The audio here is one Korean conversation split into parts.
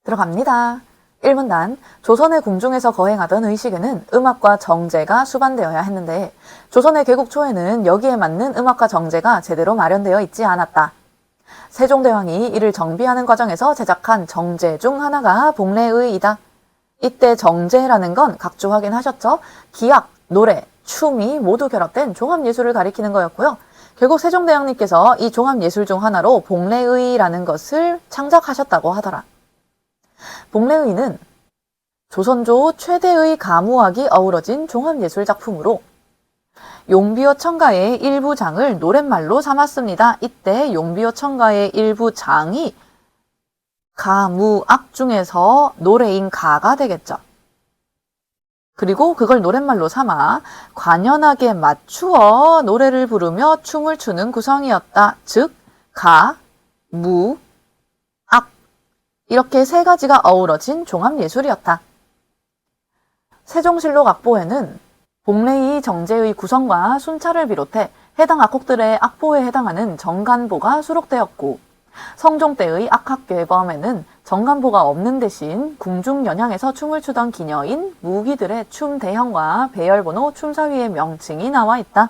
들어갑니다. 1문단 조선의 궁중에서 거행하던 의식에는 음악과 정제가 수반되어야 했는데 조선의 개국 초에는 여기에 맞는 음악과 정제가 제대로 마련되어 있지 않았다. 세종대왕이 이를 정비하는 과정에서 제작한 정제 중 하나가 복례의이다. 이때 정제라는 건 각주 확인하셨죠? 기악, 노래, 춤이 모두 결합된 종합예술을 가리키는 거였고요. 결국 세종대왕님께서 이 종합예술 중 하나로 복례의라는 것을 창작하셨다고 하더라. 복례의는 조선조 최대의 가무악이 어우러진 종합예술 작품으로 용비어 청가의 일부 장을 노랫말로 삼았습니다. 이때 용비어 청가의 일부 장이 가무악 중에서 노래인 가가 되겠죠. 그리고 그걸 노랫말로 삼아 관연하게 맞추어 노래를 부르며 춤을 추는 구성이었다. 즉, 가, 무, 악 이렇게 세 가지가 어우러진 종합예술이었다. 세종실록 악보에는 복례의 정제의 구성과 순차를 비롯해 해당 악곡들의 악보에 해당하는 정간보가 수록되었고 성종 때의 악학괴범에는 정간보가 없는 대신 궁중연향에서 춤을 추던 기녀인 무기들의 춤 대형과 배열번호 춤사위의 명칭이 나와 있다.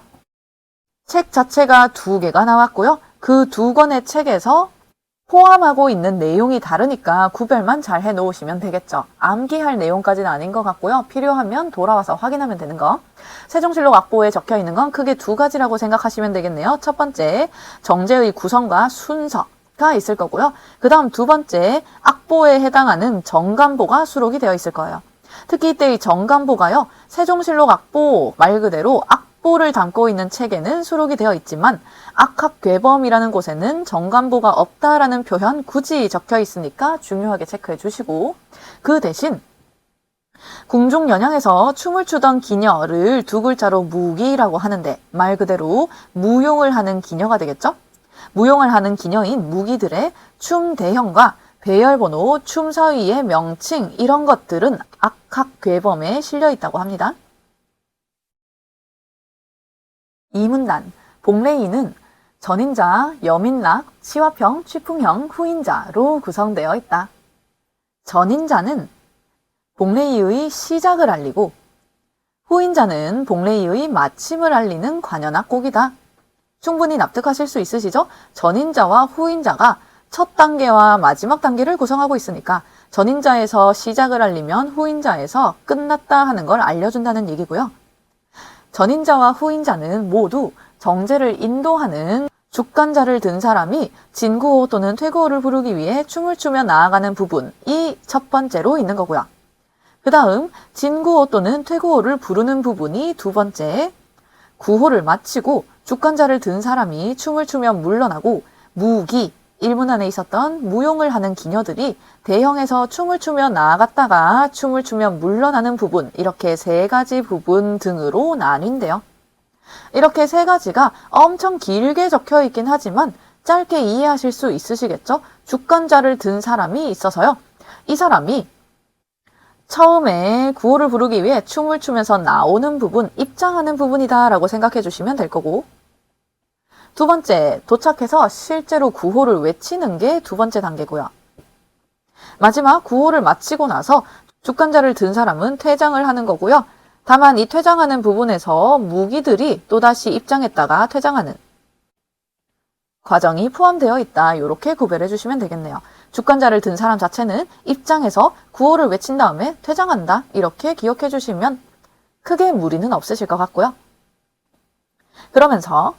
책 자체가 2개가 나왔고요. 그 2권의 책에서 포함하고 있는 내용이 다르니까 구별만 잘 해놓으시면 되겠죠. 암기할 내용까지는 아닌 것 같고요. 필요하면 돌아와서 확인하면 되는 거. 세종실록 악보에 적혀있는 건 크게 2가지라고 생각하시면 되겠네요. 첫 번째, 정제의 구성과 순서가 있을 거고요. 그 다음 2번째, 악보에 해당하는 정간보가 수록이 되어 있을 거예요. 특히 이때 이 정간보가요, 세종실록 악보 말 그대로 악보를 담고 있는 책에는 수록이 되어 있지만 악학괴범이라는 곳에는 정간보가 없다라는 표현 굳이 적혀 있으니까 중요하게 체크해 주시고, 그 대신 궁중연향에서 춤을 추던 기녀를 2글자로 무기라고 하는데 말 그대로 무용을 하는 기녀가 되겠죠? 무용을 하는 기녀인 무기들의 춤 대형과 배열번호, 춤사위의 명칭 이런 것들은 악학괴범에 실려 있다고 합니다. 2문단 복례의는 전인자, 여민락, 치화평, 취풍형, 후인자로 구성되어 있다. 전인자는 복례의의 시작을 알리고 후인자는 복례의의 마침을 알리는 관현악곡이다. 충분히 납득하실 수 있으시죠? 전인자와 후인자가 첫 단계와 마지막 단계를 구성하고 있으니까 전인자에서 시작을 알리면 후인자에서 끝났다 하는 걸 알려준다는 얘기고요. 전인자와 후인자는 모두 정제를 인도하는 죽간자를 든 사람이 진구호 또는 퇴구호를 부르기 위해 춤을 추며 나아가는 부분이 첫 번째로 있는 거고요. 그 다음 진구호 또는 퇴구호를 부르는 부분이 2번째, 구호를 마치고 죽간자를 든 사람이 춤을 추며 물러나고 무기, 1문 안에 있었던 무용을 하는 기녀들이 대형에서 춤을 추며 나아갔다가 춤을 추며 물러나는 부분, 이렇게 3가지 부분 등으로 나뉜대요. 이렇게 3가지가 엄청 길게 적혀 있긴 하지만 짧게 이해하실 수 있으시겠죠? 죽간자를 든 사람이 있어서요. 이 사람이 처음에 구호를 부르기 위해 춤을 추면서 나오는 부분, 입장하는 부분이다 라고 생각해 주시면 될 거고, 2번째, 도착해서 실제로 구호를 외치는 게 2번째 단계고요. 마지막 구호를 마치고 나서 죽간자를 든 사람은 퇴장을 하는 거고요. 다만 이 퇴장하는 부분에서 무기들이 또다시 입장했다가 퇴장하는 과정이 포함되어 있다. 이렇게 구별해 주시면 되겠네요. 죽간자를 든 사람 자체는 입장해서 구호를 외친 다음에 퇴장한다. 이렇게 기억해 주시면 크게 무리는 없으실 것 같고요. 그러면서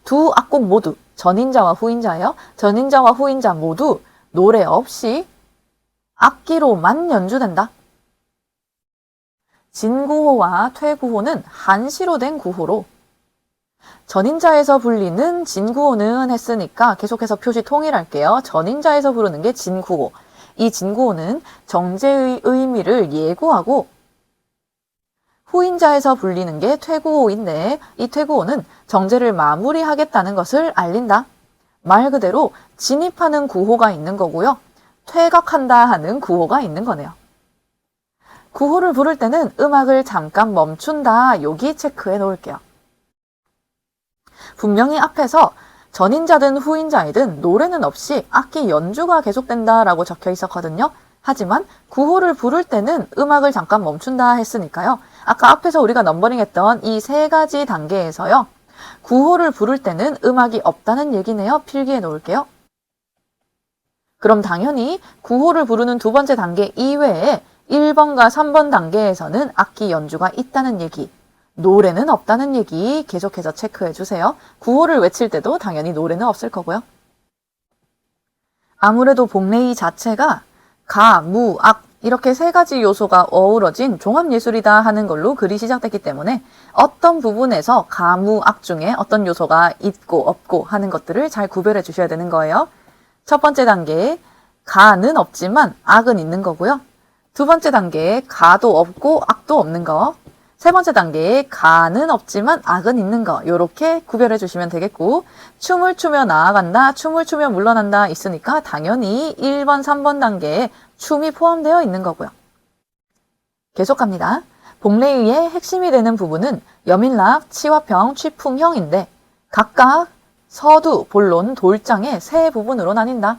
2 악곡 모두 전인자와 후인자예요. 전인자와 후인자 모두 노래 없이 악기로만 연주된다. 진구호와 퇴구호는 한시로 된 구호로 전인자에서 불리는 진구호는 했으니까 계속해서 표시 통일할게요. 전인자에서 부르는 게 진구호. 이 진구호는 정제의 의미를 예고하고 후인자에서 불리는 게 퇴구호인데 이 퇴구호는 정제를 마무리하겠다는 것을 알린다. 말 그대로 진입하는 구호가 있는 거고요. 퇴각한다 하는 구호가 있는 거네요. 구호를 부를 때는 음악을 잠깐 멈춘다. 여기 체크해 놓을게요. 분명히 앞에서 전인자든 후인자이든 노래는 없이 악기 연주가 계속된다라고 적혀 있었거든요. 하지만 구호를 부를 때는 음악을 잠깐 멈춘다 했으니까요. 아까 앞에서 우리가 넘버링 했던 이 세 가지 단계에서요. 구호를 부를 때는 음악이 없다는 얘기네요. 필기해 놓을게요. 그럼 당연히 구호를 부르는 두 번째 단계 이외에 1번과 3번 단계에서는 악기 연주가 있다는 얘기, 노래는 없다는 얘기 계속해서 체크해 주세요. 구호를 외칠 때도 당연히 노래는 없을 거고요. 아무래도 복레이 자체가 가, 무, 악 이렇게 세 가지 요소가 어우러진 종합예술이다 하는 걸로 글이 시작됐기 때문에 어떤 부분에서 가, 무, 악 중에 어떤 요소가 있고 없고 하는 것들을 잘 구별해 주셔야 되는 거예요. 첫 번째 단계에 가는 없지만 악은 있는 거고요. 두 번째 단계에 가도 없고 악도 없는 거. 세 번째 단계에 가는 없지만 악은 있는 거. 요렇게 구별해 주시면 되겠고, 춤을 추며 나아간다, 춤을 추며 물러난다 있으니까 당연히 1번, 3번 단계에 춤이 포함되어 있는 거고요. 계속 갑니다. 복레이의 핵심이 되는 부분은 여민락, 치화평, 취풍형인데 각각 서두, 본론, 돌장의 세 부분으로 나뉜다.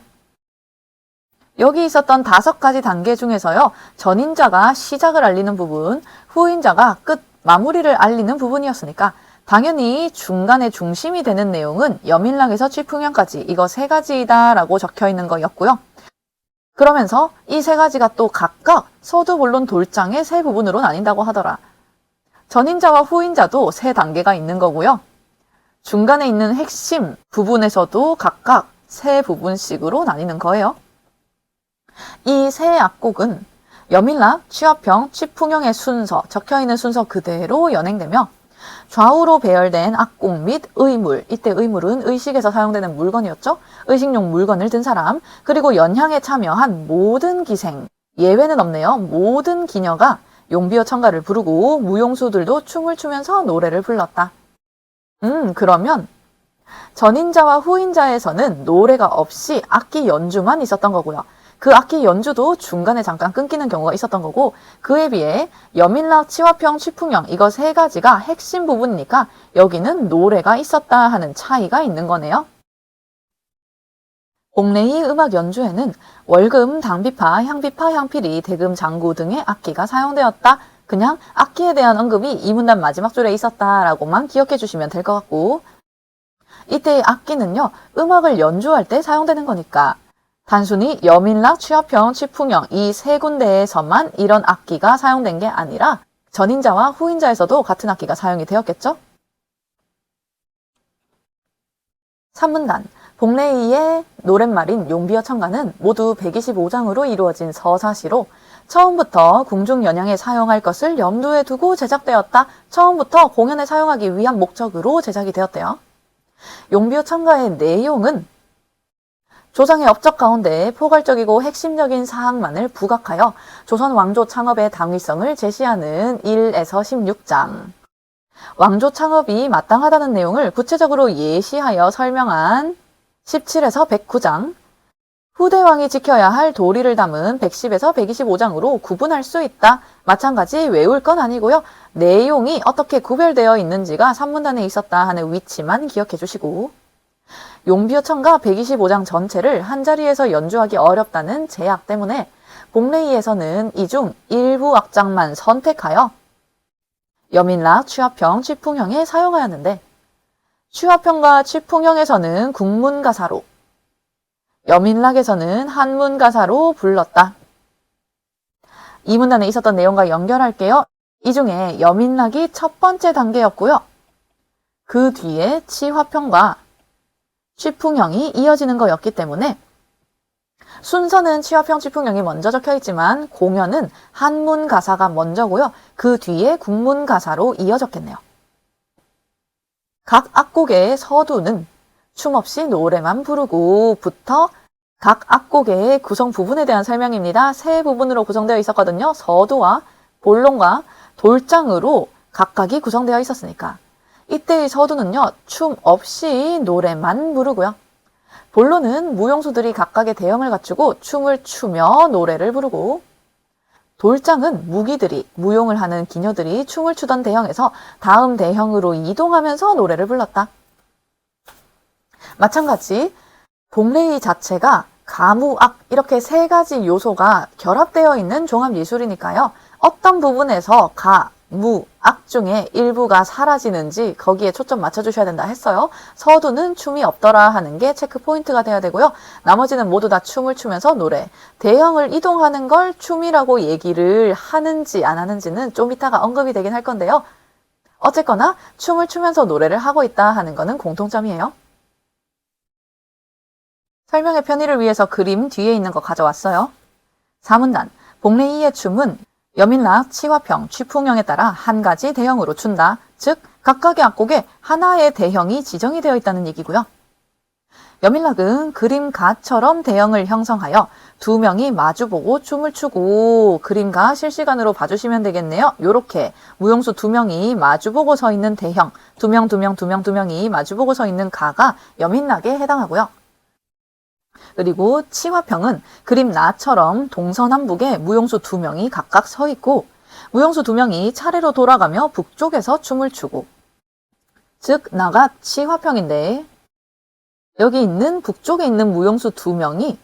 여기 있었던 5가지 단계 중에서요. 전인자가 시작을 알리는 부분, 후인자가 끝, 마무리를 알리는 부분이었으니까 당연히 중간에 중심이 되는 내용은 여민락에서 취풍형까지 이거 3가지다 라고 적혀 있는 거였고요. 그러면서 이 3가지가 또 각각 서두, 본론, 돌장의 세 부분으로 나뉜다고 하더라. 전인자와 후인자도 3단계가 있는 거고요. 중간에 있는 핵심 부분에서도 각각 3부분씩으로 나뉘는 거예요. 이 세 악곡은 여민락, 취화평, 취풍형의 순서, 적혀있는 순서 그대로 연행되며 좌우로 배열된 악곡 및 의물, 이때 의물은 의식에서 사용되는 물건이었죠. 의식용 물건을 든 사람, 그리고 연향에 참여한 모든 기생, 예외는 없네요. 모든 기녀가 용비어 청가를 부르고 무용수들도 춤을 추면서 노래를 불렀다. 그러면 전인자와 후인자에서는 노래가 없이 악기 연주만 있었던 거고요. 그 악기 연주도 중간에 잠깐 끊기는 경우가 있었던 거고, 그에 비해 여민락, 치화평, 취풍형 이거 3가지가 핵심 부분이니까 여기는 노래가 있었다 하는 차이가 있는 거네요. 복레이 음악 연주에는 월금, 당비파, 향비파, 향필이, 대금, 장구 등의 악기가 사용되었다. 그냥 악기에 대한 언급이 이 문단 마지막 줄에 있었다라고만 기억해 주시면 될 것 같고, 이때의 악기는요, 음악을 연주할 때 사용되는 거니까 단순히 여민락, 취화평, 취풍형 이 3군데에서만 이런 악기가 사용된 게 아니라 전인자와 후인자에서도 같은 악기가 사용이 되었겠죠? 3문단, 복레이의 노랫말인 용비어 청가는 모두 125장으로 이루어진 서사시로 처음부터 궁중연양에 사용할 것을 염두에 두고 제작되었다. 처음부터 공연에 사용하기 위한 목적으로 제작이 되었대요. 용비어 청가의 내용은 조상의 업적 가운데 포괄적이고 핵심적인 사항만을 부각하여 조선 왕조 창업의 당위성을 제시하는 1에서 16장. 왕조 창업이 마땅하다는 내용을 구체적으로 예시하여 설명한 17에서 109장. 후대왕이 지켜야 할 도리를 담은 110에서 125장으로 구분할 수 있다. 마찬가지 외울 건 아니고요. 내용이 어떻게 구별되어 있는지가 3문단에 있었다 하는 위치만 기억해 주시고, 용비어 청가 125장 전체를 한자리에서 연주하기 어렵다는 제약 때문에 복레이에서는 이 중 일부 악장만 선택하여 여민락, 취화평, 취풍형에 사용하였는데, 취화평과 취풍형에서는 국문가사로, 여민락에서는 한문가사로 불렀다. 이 문단에 있었던 내용과 연결할게요. 이 중에 여민락이 첫 번째 단계였고요. 그 뒤에 취화평과 취풍형이 이어지는 거였기 때문에 순서는 취화평, 취풍형이 먼저 적혀있지만 공연은 한문 가사가 먼저고요. 그 뒤에 국문 가사로 이어졌겠네요. 각 악곡의 서두는 춤 없이 노래만 부르고부터 각 악곡의 구성 부분에 대한 설명입니다. 세 부분으로 구성되어 있었거든요. 서두와 본론과 돌장으로 각각이 구성되어 있었으니까. 이때의 서두는요, 춤 없이 노래만 부르고요. 본론은 무용수들이 각각의 대형을 갖추고 춤을 추며 노래를 부르고, 돌장은 무기들이, 무용을 하는 기녀들이 춤을 추던 대형에서 다음 대형으로 이동하면서 노래를 불렀다. 마찬가지 복레이 자체가 가무악 이렇게 세 가지 요소가 결합되어 있는 종합예술이니까요. 어떤 부분에서 가, 무, 악 중에 일부가 사라지는지 거기에 초점 맞춰주셔야 된다 했어요. 서두는 춤이 없더라 하는 게 체크 포인트가 돼야 되고요. 나머지는 모두 다 춤을 추면서 노래, 대형을 이동하는 걸 춤이라고 얘기를 하는지 안 하는지는 좀 이따가 언급이 되긴 할 건데요. 어쨌거나 춤을 추면서 노래를 하고 있다 하는 거는 공통점이에요. 설명의 편의를 위해서 그림 뒤에 있는 거 가져왔어요. 4문단, 복례이의 춤은 여민락, 치화평, 취풍형에 따라 한 가지 대형으로 춘다. 즉, 각각의 악곡에 하나의 대형이 지정이 되어 있다는 얘기고요. 여민락은 그림가처럼 대형을 형성하여 두 명이 마주보고 춤을 추고, 그림가 실시간으로 봐주시면 되겠네요. 요렇게 무용수 두 명이 마주보고 서 있는 대형, 두 명이 마주보고 서 있는 가가 여민락에 해당하고요. 그리고 치화평은 그림 나처럼 동서남북에 무용수 두 명이 각각 서 있고, 무용수 두 명이 차례로 돌아가며 북쪽에서 춤을 추고, 즉 나가 치화평인데 여기 있는 북쪽에 있는 무용수 두 명이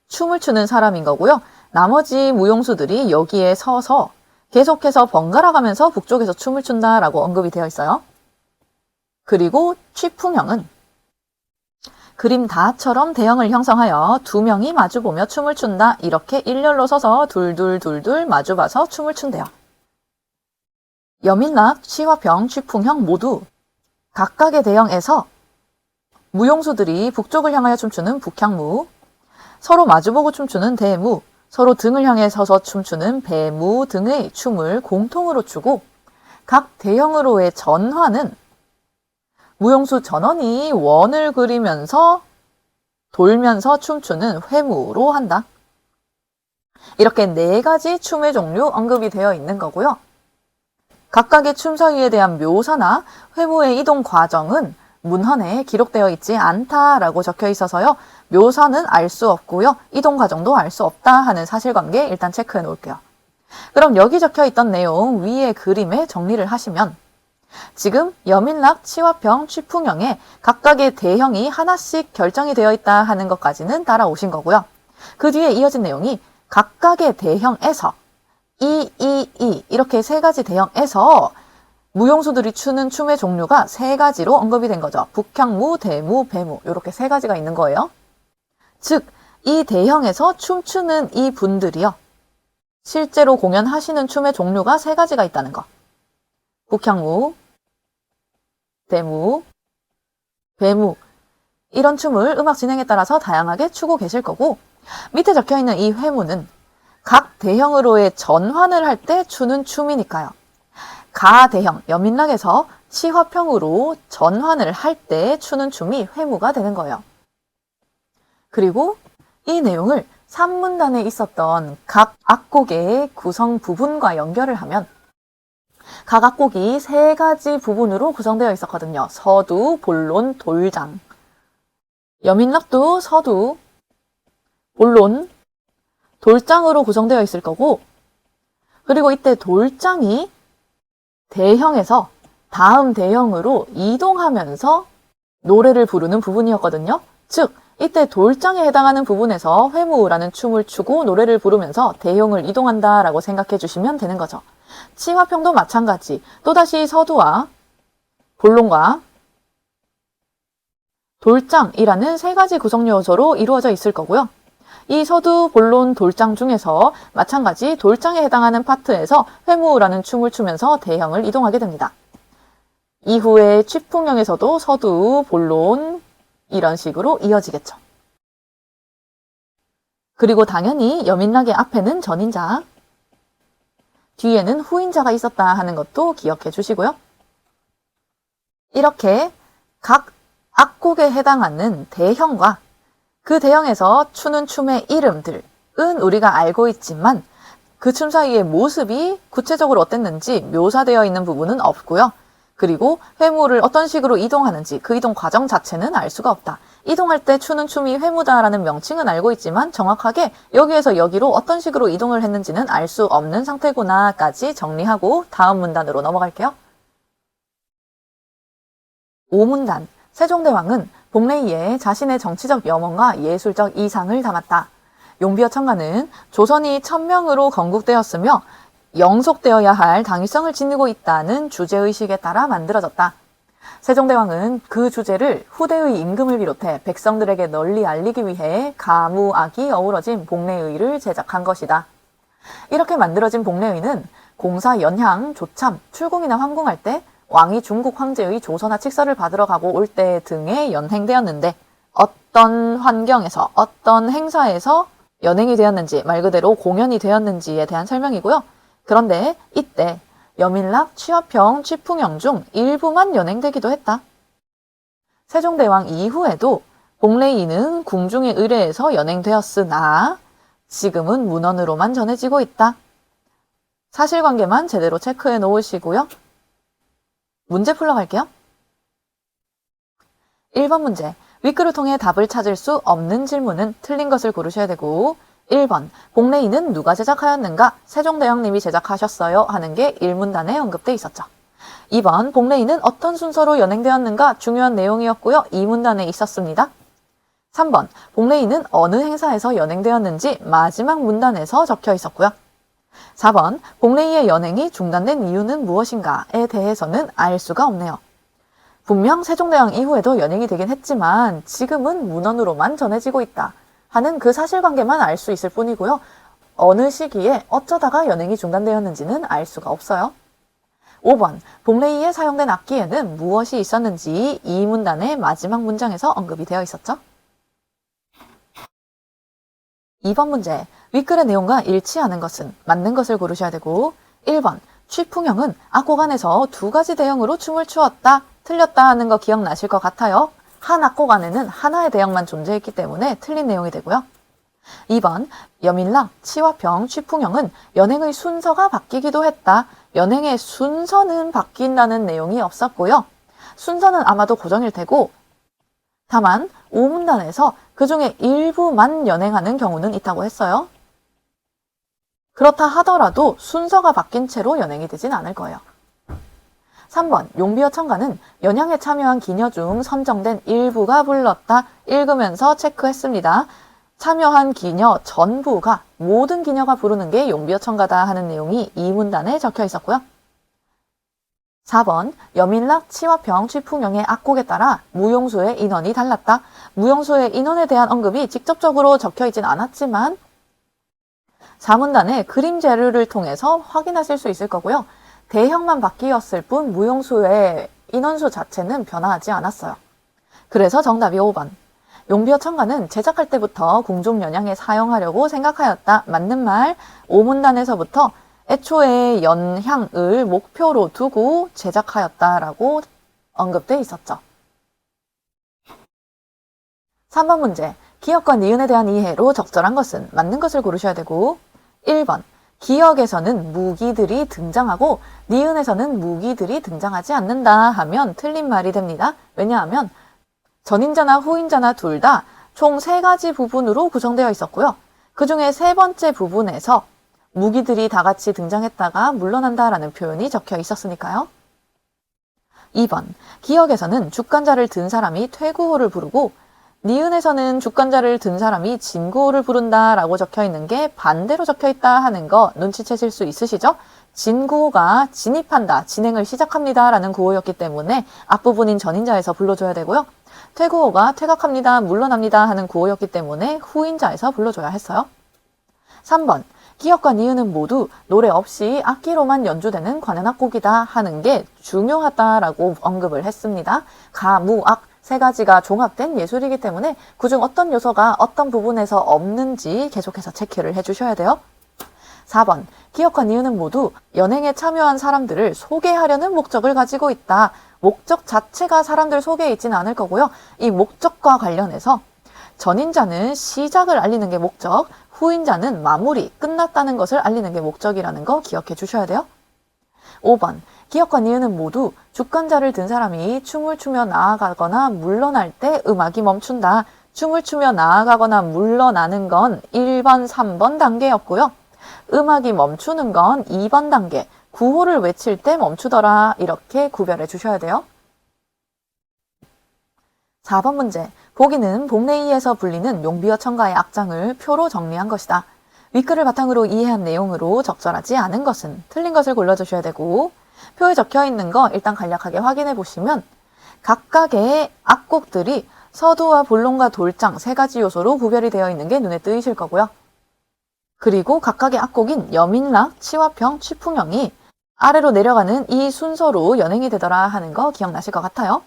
춤을 추는 사람인 거고요. 나머지 무용수들이 여기에 서서 계속해서 번갈아 가면서 북쪽에서 춤을 춘다라고 언급이 되어 있어요. 그리고 취풍형은 그림 다처럼 대형을 형성하여 두 명이 마주보며 춤을 춘다. 이렇게 일렬로 서서 둘둘 마주봐서 춤을 춘대요. 여민락, 치화평, 취풍형 모두 각각의 대형에서 무용수들이 북쪽을 향하여 춤추는 북향무, 서로 마주보고 춤추는 대무, 서로 등을 향해 서서 춤추는 배무 등의 춤을 공통으로 추고, 각 대형으로의 전환은 무용수 전원이 원을 그리면서 돌면서 춤추는 회무로 한다. 이렇게 네 가지 춤의 종류 언급이 되어 있는 거고요. 각각의 춤 사위에 대한 묘사나 회무의 이동 과정은 문헌에 기록되어 있지 않다라고 적혀 있어서요. 묘사는 알 수 없고요. 이동 과정도 알 수 없다 하는 사실관계 일단 체크해 놓을게요. 그럼 여기 적혀 있던 내용 위에 그림에 정리를 하시면 지금 여민락, 치화평, 취풍형에 각각의 대형이 하나씩 결정이 되어 있다 하는 것까지는 따라오신 거고요. 그 뒤에 이어진 내용이 각각의 대형에서 이렇게 세 가지 대형에서 무용수들이 추는 춤의 종류가 세 가지로 언급이 된 거죠. 북향무, 대무, 배무 이렇게 세 가지가 있는 거예요. 즉, 이 대형에서 춤추는 이 분들이요. 실제로 공연하시는 춤의 종류가 세 가지가 있다는 거. 북향무, 대무, 배무 이런 춤을 음악 진행에 따라서 다양하게 추고 계실 거고, 밑에 적혀있는 이 회무는 각 대형으로의 전환을 할 때 추는 춤이니까요. 가 대형, 여민락에서 치화평으로 전환을 할 때 추는 춤이 회무가 되는 거예요. 그리고 이 내용을 3문단에 있었던 각 악곡의 구성 부분과 연결을 하면 각 악곡이 세 가지 부분으로 구성되어 있었거든요. 서두, 본론, 돌장. 여민락도 서두, 본론, 돌장으로 구성되어 있을 거고, 그리고 이때 돌장이 대형에서 다음 대형으로 이동하면서 노래를 부르는 부분이었거든요. 즉, 이때 돌장에 해당하는 부분에서 회무라는 춤을 추고 노래를 부르면서 대형을 이동한다라고 생각해 주시면 되는 거죠. 치화평도 마찬가지. 또다시 서두와 본론과 돌장이라는 세 가지 구성 요소로 이루어져 있을 거고요. 이 서두, 본론, 돌장 중에서 마찬가지 돌장에 해당하는 파트에서 회무라는 춤을 추면서 대형을 이동하게 됩니다. 이후에 취풍형에서도 서두, 본론 이런 식으로 이어지겠죠. 그리고 당연히 여민락의 앞에는 전인자, 뒤에는 후인자가 있었다 하는 것도 기억해 주시고요. 이렇게 각 악곡에 해당하는 대형과 그 대형에서 추는 춤의 이름들은 우리가 알고 있지만 그 춤 사이의 모습이 구체적으로 어땠는지 묘사되어 있는 부분은 없고요. 그리고 회무를 어떤 식으로 이동하는지 그 이동 과정 자체는 알 수가 없다. 이동할 때 추는 춤이 회무다라는 명칭은 알고 있지만 정확하게 여기에서 여기로 어떤 식으로 이동을 했는지는 알 수 없는 상태구나까지 정리하고 다음 문단으로 넘어갈게요. 5문단, 세종대왕은 복례이에 자신의 정치적 염원과 예술적 이상을 담았다. 용비어 청가는 조선이 천명으로 건국되었으며 영속되어야 할 당위성을 지니고 있다는 주제의식에 따라 만들어졌다. 세종대왕은 그 주제를 후대의 임금을 비롯해 백성들에게 널리 알리기 위해 가무악이 어우러진 복례의를 제작한 것이다. 이렇게 만들어진 복례의는 공사 연향, 조참, 출궁이나 황궁할 때 왕이 중국 황제의 조서나 칙서를 받으러 가고 올 때 등에 연행되었는데 어떤 환경에서 어떤 행사에서 연행이 되었는지 말 그대로 공연이 되었는지에 대한 설명이고요. 그런데 이때 여민락, 취화평, 취풍영 중 일부만 연행되기도 했다. 세종대왕 이후에도 복례이는 궁중에 의뢰해서 연행되었으나 지금은 문헌으로만 전해지고 있다. 사실관계만 제대로 체크해 놓으시고요. 문제 풀러 갈게요. 1번 문제. 윗글을 통해 답을 찾을 수 없는 질문은 틀린 것을 고르셔야 되고 1번. 복례이는 누가 제작하였는가? 세종대왕님이 제작하셨어요 하는 게 1문단에 언급돼 있었죠. 2번. 복례이는 어떤 순서로 연행되었는가? 중요한 내용이었고요. 2문단에 있었습니다. 3번. 복례이는 어느 행사에서 연행되었는지 마지막 문단에서 적혀 있었고요. 4번. 복례이의 연행이 중단된 이유는 무엇인가에 대해서는 알 수가 없네요. 분명 세종대왕 이후에도 연행이 되긴 했지만 지금은 문헌으로만 전해지고 있다 하는 그 사실관계만 알 수 있을 뿐이고요. 어느 시기에 어쩌다가 연행이 중단되었는지는 알 수가 없어요. 5번. 복례이에 사용된 악기에는 무엇이 있었는지 이 문단의 마지막 문장에서 언급이 되어 있었죠. 2번 문제. 윗글의 내용과 일치하는 것은 맞는 것을 고르셔야 되고 1번. 취풍영은 악곡안에서 2가지 대형으로 춤을 추었다. 틀렸다 하는 거 기억나실 것 같아요. 한 악곡안에는 하나의 대형만 존재했기 때문에 틀린 내용이 되고요. 2번. 여민락, 취화평, 취풍영은 연행의 순서가 바뀌기도 했다. 연행의 순서는 바뀐다는 내용이 없었고요. 순서는 아마도 고정일 테고 다만 5문단에서 그 중에 일부만 연행하는 경우는 있다고 했어요. 그렇다 하더라도 순서가 바뀐 채로 연행이 되진 않을 거예요. 3번. 용비어 청가는 연향에 참여한 기녀 중 선정된 일부가 불렀다. 읽으면서 체크했습니다. 참여한 기녀 전부가 모든 기녀가 부르는 게 용비어 청가다 하는 내용이 이 문단에 적혀 있었고요. 4번. 여민락, 취화평, 취풍영의 악곡에 따라 무용수의 인원이 달랐다. 무용수의 인원에 대한 언급이 직접적으로 적혀 있진 않았지만 4문단의 그림 자료를 통해서 확인하실 수 있을 거고요. 대형만 바뀌었을 뿐 무용수의 인원수 자체는 변화하지 않았어요. 그래서 정답이 5번. 용비어 청가는 제작할 때부터 궁중 연향에 사용하려고 생각하였다. 맞는 말. 5문단에서부터 애초에 연향을 목표로 두고 제작하였다라고 언급돼 있었죠. 3번 문제. 기역과 니은에 대한 이해로 적절한 것은 맞는 것을 고르셔야 되고 1번. 기역에서는 무기들이 등장하고 니은에서는 무기들이 등장하지 않는다 하면 틀린 말이 됩니다. 왜냐하면 전인자나 후인자나 둘 다 총 3가지 부분으로 구성되어 있었고요. 그 중에 3번째 부분에서 무기들이 다 같이 등장했다가 물러난다라는 표현이 적혀 있었으니까요. 2번. 기역에서는 주간자를 든 사람이 퇴구호를 부르고 니은에서는 주간자를 든 사람이 진구호를 부른다라고 적혀 있는 게 반대로 적혀 있다 하는 거 눈치채실 수 있으시죠? 진구호가 진입한다, 진행을 시작합니다 라는 구호였기 때문에 앞부분인 전인자에서 불러줘야 되고요. 퇴구호가 퇴각합니다, 물러납니다 하는 구호였기 때문에 후인자에서 불러줘야 했어요. 3번. 기역과 니은은 모두 노래 없이 악기로만 연주되는 관현악곡이다 하는 게 중요하다라고 언급을 했습니다. 가, 무, 악 3가지가 종합된 예술이기 때문에 그중 어떤 요소가 어떤 부분에서 없는지 계속해서 체크를 해주셔야 돼요. 4번. 기역과 니은은 모두 연행에 참여한 사람들을 소개하려는 목적을 가지고 있다. 목적 자체가 사람들 소개에 있지는 않을 거고요. 이 목적과 관련해서 전인자는 시작을 알리는 게 목적, 후인자는 마무리, 끝났다는 것을 알리는 게 목적이라는 거 기억해 주셔야 돼요. 5번. 기역과 니은은 모두 주간자를 든 사람이 춤을 추며 나아가거나 물러날 때 음악이 멈춘다. 춤을 추며 나아가거나 물러나는 건 1번, 3번 단계였고요. 음악이 멈추는 건 2번 단계, 구호를 외칠 때 멈추더라. 이렇게 구별해 주셔야 돼요. 4번 문제. 보기는 복례이에서 불리는 용비어 첨가의 악장을 표로 정리한 것이다. 윗글을 바탕으로 이해한 내용으로 적절하지 않은 것은 틀린 것을 골라주셔야 되고, 표에 적혀 있는 거 일단 간략하게 확인해 보시면 각각의 악곡들이 서두와 본론과 돌장 세 가지 요소로 구별이 되어 있는 게 눈에 띄실 거고요. 그리고 각각의 악곡인 여민락, 치화평, 취풍영이 아래로 내려가는 이 순서로 연행이 되더라 하는 거 기억나실 것 같아요.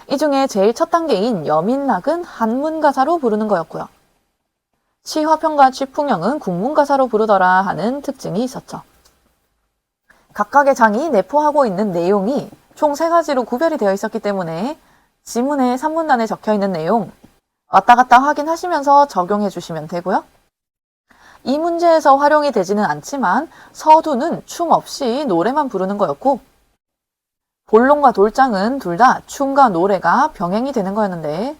이 중에 제일 첫 단계인 여민락은 한문가사로 부르는 거였고요. 치화평과 취풍영은 국문가사로 부르더라 하는 특징이 있었죠. 각각의 장이 내포하고 있는 내용이 총 3가지로 구별이 되어 있었기 때문에 지문의 3문단에 적혀 있는 내용 왔다 갔다 확인하시면서 적용해 주시면 되고요. 이 문제에서 활용이 되지는 않지만 서두는 춤 없이 노래만 부르는 거였고, 본론과 돌장은 둘 다 춤과 노래가 병행이 되는 거였는데,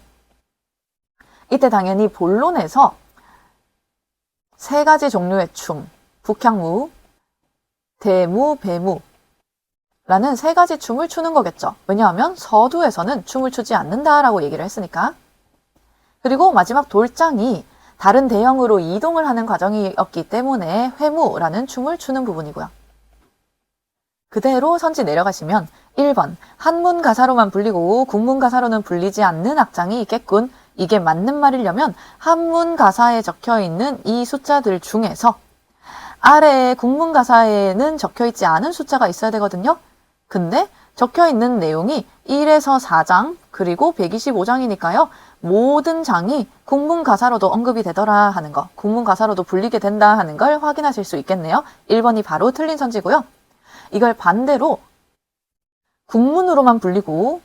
이때 당연히 본론에서 3가지 종류의 춤, 북향무, 대무, 배무 라는 3가지 춤을 추는 거겠죠. 왜냐하면 서두에서는 춤을 추지 않는다라고 얘기를 했으니까. 그리고 마지막 돌장이 다른 대형으로 이동을 하는 과정이었기 때문에 회무라는 춤을 추는 부분이고요. 그대로 선지 내려가시면 1번 한문 가사로만 불리고 국문 가사로는 불리지 않는 악장이 있겠군. 이게 맞는 말이려면 한문 가사에 적혀 있는 이 숫자들 중에서 아래에 국문 가사에는 적혀 있지 않은 숫자가 있어야 되거든요. 근데 적혀 있는 내용이 1에서 4장 그리고 125장이니까요. 모든 장이 국문 가사로도 언급이 되더라 하는 거, 국문 가사로도 불리게 된다 하는 걸 확인하실 수 있겠네요. 1번이 바로 틀린 선지고요. 이걸 반대로 국문으로만 불리고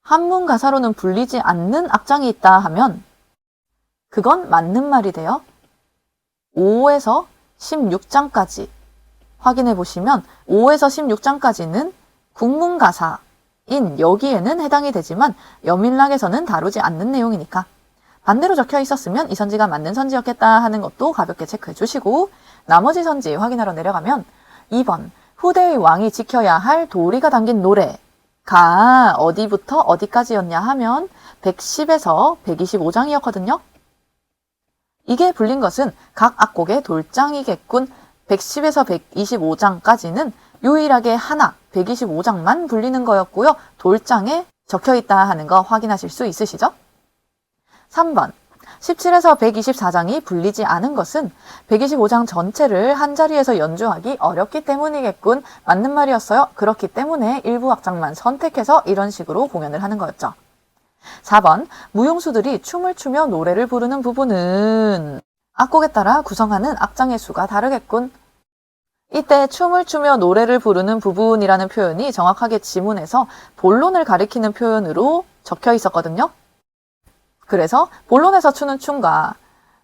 한문 가사로는 불리지 않는 악장이 있다 하면 그건 맞는 말이 돼요. 5에서 16장까지 확인해 보시면 5에서 16장까지는 국문 가사인 여기에는 해당이 되지만 여민락에서는 다루지 않는 내용이니까 반대로 적혀 있었으면 이 선지가 맞는 선지였겠다 하는 것도 가볍게 체크해 주시고, 나머지 선지 확인하러 내려가면 2번 후대의 왕이 지켜야 할 도리가 담긴 노래가 어디부터 어디까지였냐 하면 110에서 125장이었거든요. 이게 불린 것은 각 악곡의 돌장이겠군. 110에서 125장까지는 유일하게 하나 125장만 불리는 거였고요. 돌장에 적혀 있다 하는 거 확인하실 수 있으시죠? 3번 17에서 124장이 불리지 않은 것은 125장 전체를 한 자리에서 연주하기 어렵기 때문이겠군. 맞는 말이었어요. 그렇기 때문에 일부 악장만 선택해서 이런 식으로 공연을 하는 거였죠. 4번 무용수들이 춤을 추며 노래를 부르는 부분은 악곡에 따라 구성하는 악장의 수가 다르겠군. 이때 춤을 추며 노래를 부르는 부분이라는 표현이 정확하게 지문에서 본론을 가리키는 표현으로 적혀 있었거든요. 그래서 본론에서 추는 춤과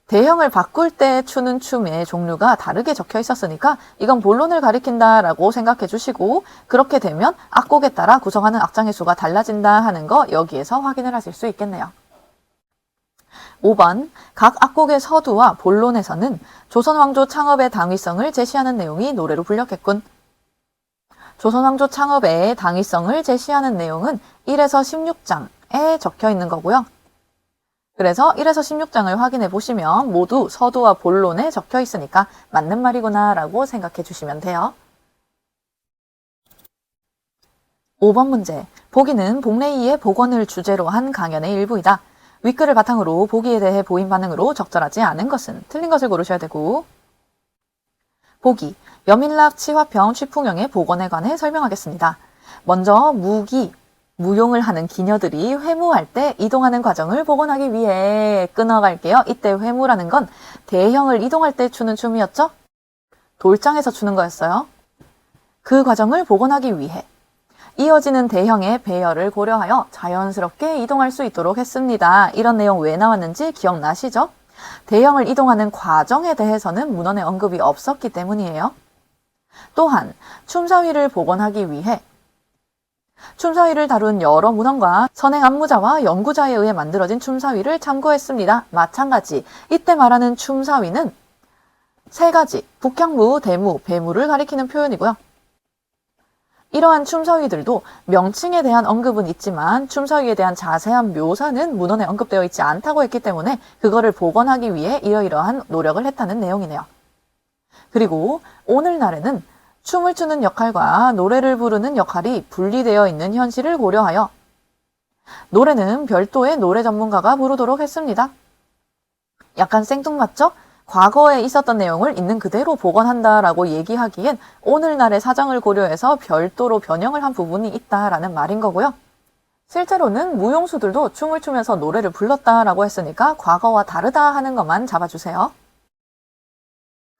대형을 바꿀 때 추는 춤의 종류가 다르게 적혀 있었으니까 이건 본론을 가리킨다라고 생각해 주시고, 그렇게 되면 악곡에 따라 구성하는 악장의 수가 달라진다 하는 거 여기에서 확인을 하실 수 있겠네요. 5번 각 악곡의 서두와 본론에서는 조선왕조 창업의 당위성을 제시하는 내용이 노래로 불렸겠군. 조선왕조 창업의 당위성을 제시하는 내용은 1에서 16장에 적혀 있는 거고요. 그래서 1에서 16장을 확인해 보시면 모두 서두와 본론에 적혀 있으니까 맞는 말이구나 라고 생각해 주시면 돼요. 5번 문제. 보기는 복례이의 복원을 주제로 한 강연의 일부이다. 윗글을 바탕으로 보기에 대해 보인 반응으로 적절하지 않은 것은 틀린 것을 고르셔야 되고, 보기, 여민락, 치화평, 취풍영의 복원에 관해 설명하겠습니다. 먼저 무용을 하는 기녀들이 회무할 때 이동하는 과정을 복원하기 위해 끊어갈게요. 이때 회무라는 건 대형을 이동할 때 추는 춤이었죠? 돌장에서 추는 거였어요. 그 과정을 복원하기 위해 이어지는 대형의 배열을 고려하여 자연스럽게 이동할 수 있도록 했습니다. 이런 내용 왜 나왔는지 기억나시죠? 대형을 이동하는 과정에 대해서는 문헌에 언급이 없었기 때문이에요. 또한 춤사위를 복원하기 위해 춤사위를 다룬 여러 문헌과 선행 안무자와 연구자에 의해 만들어진 춤사위를 참고했습니다. 마찬가지 이때 말하는 춤사위는 3가지 북향무, 대무, 배무를 가리키는 표현이고요. 이러한 춤사위들도 명칭에 대한 언급은 있지만 춤사위에 대한 자세한 묘사는 문헌에 언급되어 있지 않다고 했기 때문에 그거를 복원하기 위해 이러이러한 노력을 했다는 내용이네요. 그리고 오늘날에는 춤을 추는 역할과 노래를 부르는 역할이 분리되어 있는 현실을 고려하여 노래는 별도의 노래 전문가가 부르도록 했습니다. 약간 생뚱맞죠? 과거에 있었던 내용을 있는 그대로 복원한다라고 얘기하기엔 오늘날의 사정을 고려해서 별도로 변형을 한 부분이 있다라는 말인 거고요. 실제로는 무용수들도 춤을 추면서 노래를 불렀다라고 했으니까 과거와 다르다 하는 것만 잡아주세요.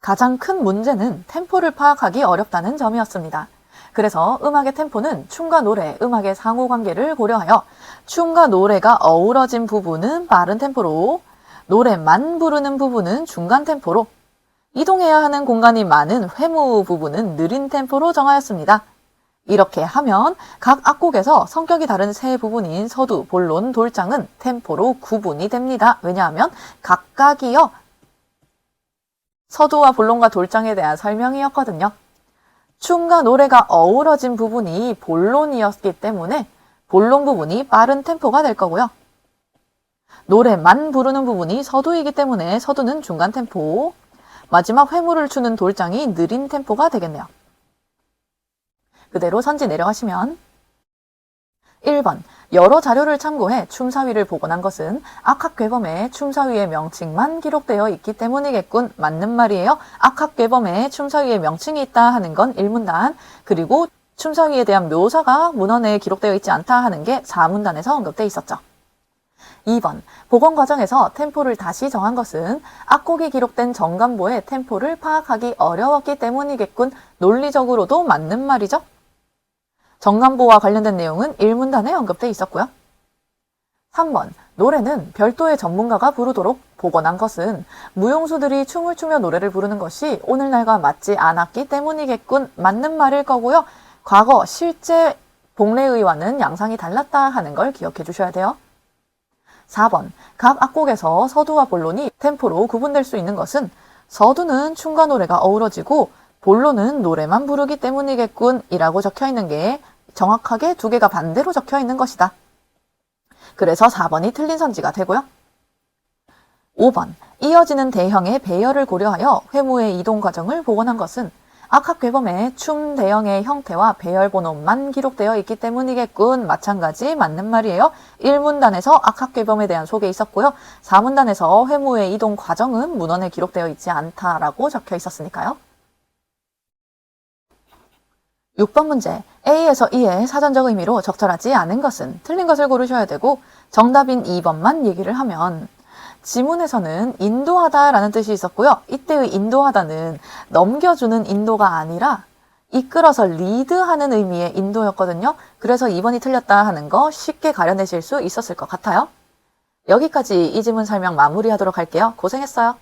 가장 큰 문제는 템포를 파악하기 어렵다는 점이었습니다. 그래서 음악의 템포는 춤과 노래, 음악의 상호관계를 고려하여 춤과 노래가 어우러진 부분은 빠른 템포로, 노래만 부르는 부분은 중간 템포로, 이동해야 하는 공간이 많은 회무 부분은 느린 템포로 정하였습니다. 이렇게 하면 각 악곡에서 성격이 다른 세 부분인 서두, 본론, 돌장은 템포로 구분이 됩니다. 왜냐하면 각각이요 서두와 본론과 돌장에 대한 설명이었거든요. 춤과 노래가 어우러진 부분이 본론이었기 때문에 본론 부분이 빠른 템포가 될 거고요. 노래만 부르는 부분이 서두이기 때문에 서두는 중간 템포, 마지막 회무를 추는 돌장이 느린 템포가 되겠네요. 그대로 선지 내려가시면 1번 여러 자료를 참고해 춤사위를 복원한 것은 악학괴범의 춤사위의 명칭만 기록되어 있기 때문이겠군. 맞는 말이에요. 악학괴범의 춤사위의 명칭이 있다 하는 건 1문단, 그리고 춤사위에 대한 묘사가 문헌에 기록되어 있지 않다 하는 게 4문단에서 언급되어 있었죠. 2번 복원 과정에서 템포를 다시 정한 것은 악곡이 기록된 정간보의 템포를 파악하기 어려웠기 때문이겠군. 논리적으로도 맞는 말이죠. 정간보와 관련된 내용은 1문단에 언급되어 있었고요. 3번 노래는 별도의 전문가가 부르도록 복원한 것은 무용수들이 춤을 추며 노래를 부르는 것이 오늘날과 맞지 않았기 때문이겠군. 맞는 말일 거고요. 과거 실제 복례의와는 양상이 달랐다 하는 걸 기억해 주셔야 돼요. 4번 각 악곡에서 서두와 본론이 템포로 구분될 수 있는 것은 서두는 춤과 노래가 어우러지고 본론은 노래만 부르기 때문이겠군 이라고 적혀 있는 게 정확하게 두 개가 반대로 적혀 있는 것이다. 그래서 4번이 틀린 선지가 되고요. 5번 이어지는 대형의 배열을 고려하여 회무의 이동 과정을 복원한 것은 악학괴범의 춤 대형의 형태와 배열 번호만 기록되어 있기 때문이겠군. 마찬가지 맞는 말이에요. 1문단에서 악학괴범에 대한 소개 있었고요. 4문단에서 회무의 이동 과정은 문헌에 기록되어 있지 않다라고 적혀 있었으니까요. 6번 문제 A에서 E의 사전적 의미로 적절하지 않은 것은 틀린 것을 고르셔야 되고 정답인 2번만 얘기를 하면 지문에서는 인도하다라는 뜻이 있었고요. 이때의 인도하다는 넘겨주는 인도가 아니라 이끌어서 리드하는 의미의 인도였거든요. 그래서 2번이 틀렸다 하는 거 쉽게 가려내실 수 있었을 것 같아요. 여기까지 이 지문 설명 마무리하도록 할게요. 고생했어요.